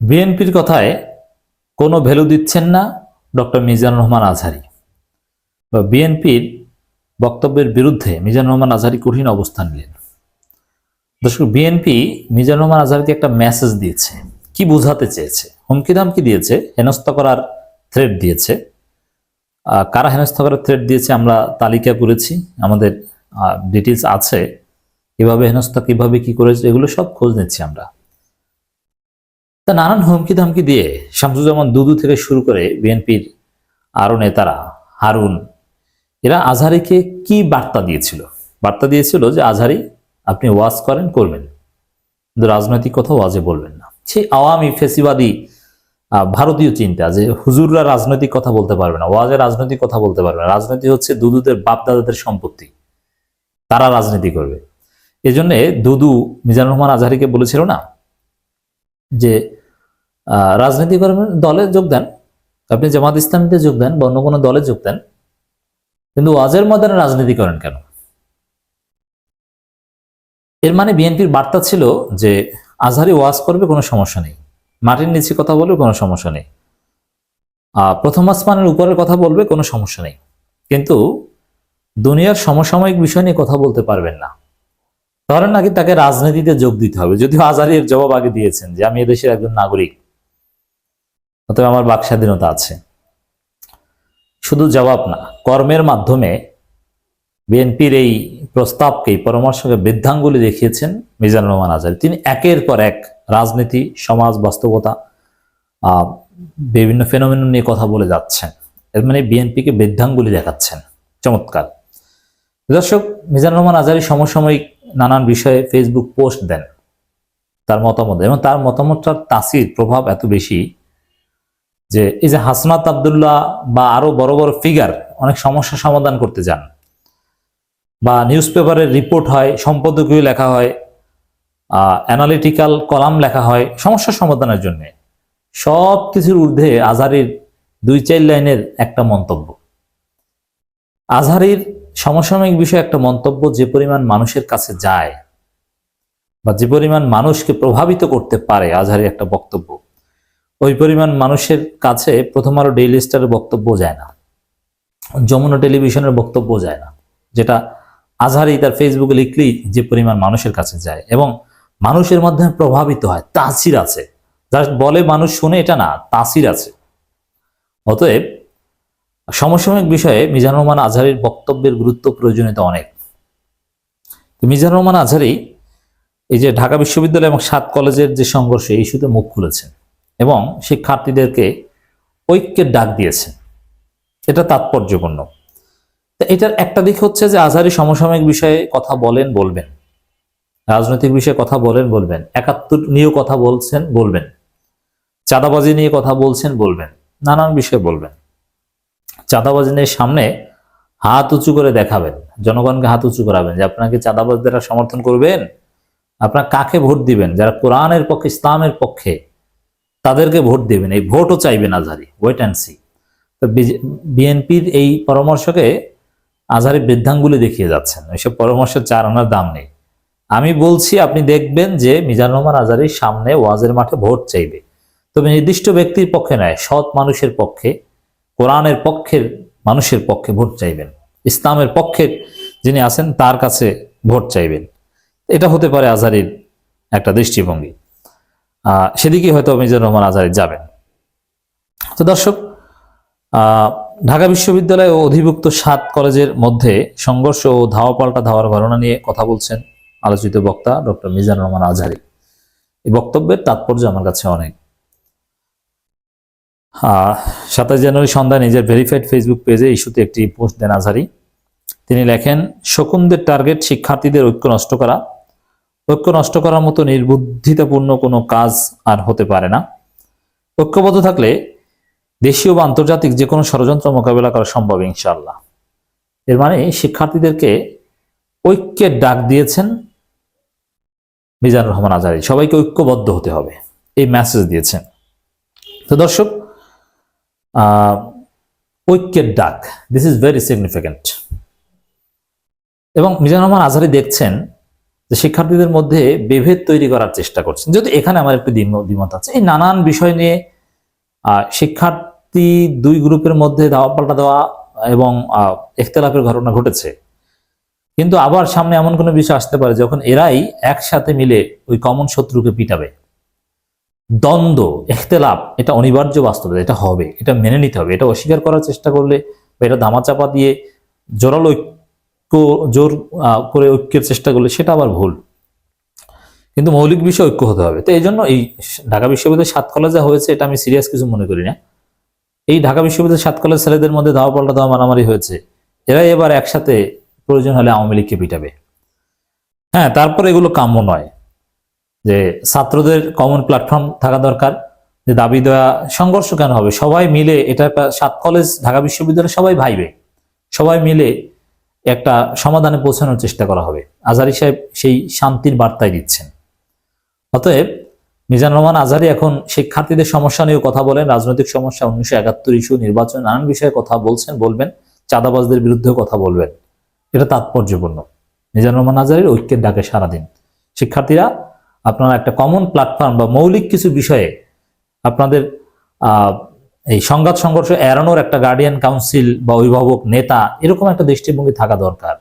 বিএনপির কথায় কোনো ভ্যালু দিচ্ছেন না ডক্টর মিজানুর রহমান আজহারী বা বিএনপির বক্তব্যের বিরুদ্ধে মিজানুর রহমান আজহারী কঠিন অবস্থান নিলেন। দর্শক, বিএনপি মিজানুর রহমান আজহারীকে একটা মেসেজ দিয়েছে। কি বোঝাতে চেয়েছে? হুমকি ধামকি দিয়েছে, হেনস্থা করার থ্রেট দিয়েছে। কারা হেনস্থা করার থ্রেট দিয়েছে আমরা তালিকা করেছি, আমাদের ডিটেলস আছে। কিভাবে হেনস্থা, কিভাবে কি করেছে, এগুলো সব খোঁজ নিচ্ছি আমরা। তা নানান হুমকি ধামকি দিয়ে শামসুজ্জামান দুদু থেকে শুরু করে বিএনপির আরো নেতারা, হারুন, এরা আজহারীকে কি বার্তা দিয়েছিল? বার্তা দিয়েছিল যে আজহারী, আপনি ওয়াজ করেন, করবেন, কিন্তু রাজনৈতিক কথা ওয়াজে বলবেন না। সেই আওয়ামী ফেসিবাদী ভারতীয় চিন্তা যে হুজুররা রাজনৈতিক কথা বলতে পারবে না, ওয়াজে রাজনৈতিক কথা বলতে পারবে না, রাজনীতি হচ্ছে দুদুদের বাপদাদাদের সম্পত্তি, তারা রাজনীতি করবে। এজন্য দুদু মিজানুর রহমান আজহারীকে বলেছিল না যে রাজনীতি করবেন, দলে যোগ দেন, আপনি জামাত ইসলামীতে যোগ দেন বা অন্য কোনো দলে যোগ দেন, কিন্তু ওয়াজের ময়দানে রাজনীতি করেন কেন? এর মানে বিএনপির বার্তা ছিল যে আজহারী ওয়াজ করবে, কোনো সমস্যা নেই, মাটির নিচে কথা বলবে, কোনো সমস্যা নেই, প্রথম আসমানের উপরের কথা বলবে, কোনো সমস্যা নেই, কিন্তু দুনিয়ার সমসাময়িক বিষয় নিয়ে কথা বলতে পারবেন না। ধরেন নাকি তাকে রাজনীতিতে যোগ দিতে হবে, যদিও আজহারী এর জবাব আগে দিয়েছেন যে আমি এদেশের একজন নাগরিক, অতএব আমার বাক স্বাধীনতা আছে। শুধু জবাব না, কর্মের মাধ্যমে বিএনপির এই প্রস্তাবকে, পরামর্শকে বৃদ্ধাঙ্গুলি দেখিয়েছেন মিজানুর রহমান আজহারী। তিনি একের পর এক রাজনীতি, সমাজ, বাস্তবতা, বিভিন্ন ফেনোমেনন নিয়ে কথা বলে যাচ্ছেন। এর মানে বিএনপিকে বৃদ্ধাঙ্গুলি দেখাচ্ছেন। চমৎকার। দর্শক, মিজানুর রহমান আজহারী সমসাময়িক নানান বিষয়ে ফেসবুক পোস্ট দেন, তার মতামত, এবং তার মতামতটার তাসির, প্রভাব এত বেশি যে এই যে হাসনাত আব্দুল্লাহ বা আরো বড় বড় ফিগার অনেক সমস্যা সমাধান করতে যান, বা নিউজ পেপারের রিপোর্ট হয়, সম্পাদকীয় লেখা হয়, অ্যানালিটিক্যাল কলাম লেখা হয় সমস্যা সমাধানের জন্য, সব কিছুর ঊর্ধ্বে আজহারীর 2-4 লাইনের একটা মন্তব্য। আজহারীর সমসাময়িক বিষয়ে একটা মন্তব্য যে পরিমাণ মানুষের কাছে যায় বা যে পরিমাণ মানুষকে প্রভাবিত করতে পারে আজহারীর একটা বক্তব্য, ওই পরিমাণ মানুষের কাছে প্রথম আলো ডেইলি স্টারের বক্তব্য যায় না, যমুনা টেলিভিশনের বক্তব্য যায় না, যেটা আজহারী তার ফেসবুকে লিখলেই যে পরিমাণ মানুষের কাছে যায় এবং মানুষের মাধ্যমে প্রভাবিত হয়, তাসির আছে। যারা বলে মানুষ শুনে এটা না, তাসির আছে। অতএব সমসাময়িক বিষয়ে মিজানুর রহমান আজহারীর বক্তব্যের গুরুত্ব, প্রয়োজনীয়তা অনেক। মিজানুর রহমান আজহারী এই যে ঢাকা বিশ্ববিদ্যালয় এবং 7 কলেজের যে সংঘর্ষ, এই ইস্যুতে মুখ খুলেছেন এবং শিক্ষার্থীদেরকে ঐক্যের ডাক দিয়েছেন। এটা তাৎপর্যপূর্ণ। এটার একটা দিক হচ্ছে যে আজহারী সমসাময়িক বিষয়ে কথা বলেন, বলবেন, রাজনৈতিক বিষয়ে কথা বলেন, বলবেন, 71 নিয়ে কথা বলছেন, বলবেন, চাঁদাবাজি নিয়ে কথা বলছেন, বলবেন, নানান বিষয়ে বলবেন। চাঁদাবাজি নিয়ে সামনে হাত উঁচু করে দেখাবেন, জনগণকে হাত উঁচু করাবেন যে আপনাকে চাঁদাবাজদের সমর্থন করবেন, আপনার কাকে ভোট দিবেন, যারা কোরআনের পক্ষে, ইসলামের পক্ষে, তাদেরকে ভোট দিবেন। এই ভোটও চাইবেন আজহারী, ওয়েট অ্যান্ড সি। তো বিএনপির এই পরামর্শকে আজহারী বৃদ্ধাঙ্গুলি দেখিয়ে যাচ্ছেন, এইসব পরামর্শের 4 আনার দাম নেই। আমি বলছি, আপনি দেখবেন যে মিজানুর রহমান আজহারীর সামনে ওয়াজের মাঠে ভোট চাইবে, তবে নির্দিষ্ট ব্যক্তির পক্ষে নয়, সৎ মানুষের পক্ষে, কোরআনের পক্ষের মানুষের পক্ষে ভোট চাইবেন, ইসলামের পক্ষে যিনি আছেন তার কাছে ভোট চাইবেন। এটা হতে পারে আজহারীর একটা দৃষ্টিভঙ্গি। সেদিকে হয়তো মিজানুর রহমান আজহারী যাবেন। তো দর্শক, ঢাকা বিশ্ববিদ্যালয় ও অধিভুক্ত 7 কলেজের মধ্যে সংঘর্ষ ও ধাওয়া পাল্টা ধাওয়ার ঘটনা নিয়ে কথা বলছেন আলোচিত বক্তা ডক্টর মিজানুর রহমান আজহারী। এই বক্তব্যের তাৎপর্য আমার কাছে অনেক। 27 জানুয়ারি সন্ধ্যায় নিজের ভেরিফাইড ফেসবুক পেজে ইস্যুতে একটি পোস্ট দেন আজহারী। তিনি লেখেন, শকুনদের টার্গেট শিক্ষার্থীদের ঐক্য নষ্ট করা। ঐক্য নষ্ট করার মতো নির্বুদ্ধিতাপূর্ণ কোনো কাজ আর হতে পারে না। ঐক্যবদ্ধ থাকলে দেশীয় বা আন্তর্জাতিক যে কোনো ষড়যন্ত্র মোকাবেলা করা সম্ভব ইনশাআল্লাহ। এর মানে শিক্ষার্থীদেরকে ঐক্যের ডাক দিয়েছেন মিজানুর রহমান আজহারী, সবাইকে ঐক্যবদ্ধ হতে হবে, এই মেসেজ দিয়েছেন। তো দর্শক, ঐক্যের ডাক, দিস ইজ ভেরি সিগনিফিক্যান্ট। এবং মিজানুর রহমান আজহারী দেখছেন যে শিক্ষার্থীদের মধ্যে বিভেদ তৈরি করার চেষ্টা করছেন। যদি এখানে আমার একটু দ্বিমত আছে, এই নানান বিষয় নিয়ে শিক্ষার্থী দুই গ্রুপের মধ্যে ধাওয়া পাল্টা দেওয়া এবং ইখতিলাফের ঘটনা ঘটেছে, কিন্তু আবার সামনে এমন কোনো বিষয় আসতে পারে যখন এরাই একসাথে মিলে ওই কমন শত্রুকে পিটাবে। দ্বন্দ্ব, ইখতিলাফ, এটা অনিবার্য বাস্তবতা, এটা হবে, এটা মেনে নিতে হবে। এটা অস্বীকার করার চেষ্টা করলে বা এটা ধামাচাপা দিয়ে জোরালো ঐক্য জোর করে ঐক্যের চেষ্টা করলে সেটা আবার ভুল। কিন্তু মৌলিক বিষয় ঐক্য হতে হবে। তো এই জন্য এই ঢাকা বিশ্ববিদ্যালয়ের 7 কলেজে হয়েছে, এটা আমি সিরিয়াস কিছু মনে করি না। এই ঢাকা বিশ্ববিদ্যালয়ের 7 কলেজ ছেলেদের মধ্যে ধাওয়া পাল্টা দেওয়া মারামারি হয়েছে, এরাই এবার একসাথে প্রয়োজন হলে আওয়ামী লীগকে পিটাবে। হ্যাঁ, তারপর এগুলো কাম্য নয়। যে ছাত্রদের কমন প্ল্যাটফর্ম থাকা দরকার, যে দাবি দেওয়া সংঘর্ষ কেন হবে, সবাই মিলে, এটা একটা 7 কলেজ ঢাকা বিশ্ববিদ্যালয়ে সবাই ভাইবে, সবাই মিলে একটা সমাধানে পৌঁছানোর চেষ্টা করা হবে। আজহারী সাহেব সেই শান্তির বার্তায় দিচ্ছেন। অতএব মিজানুর রহমান আজহারী এখন শিক্ষার্থীদের সমস্যা নিয়েও কথা বলেন, রাজনৈতিক সমস্যা, 1971 ইস্যু, নির্বাচন, নানান বিষয়ে কথা বলবেন, চাঁদাবাজদের বিরুদ্ধেও কথা বলবেন। এটা তাৎপর্যপূর্ণ। মিজানুর রহমান আজহারীর ঐক্যের ডাকে সারা দিন। শিক্ষার্থীরা, আপনারা একটা কমন প্ল্যাটফর্ম বা মৌলিক কিছু বিষয়ে আপনাদের এই সংঘাত সংঘর্ষ এড়ানোর একটা গার্ডিয়ান কাউন্সিল বা অভিভাবক নেতা, এরকম একটা দৃষ্টিভঙ্গি থাকা দরকার।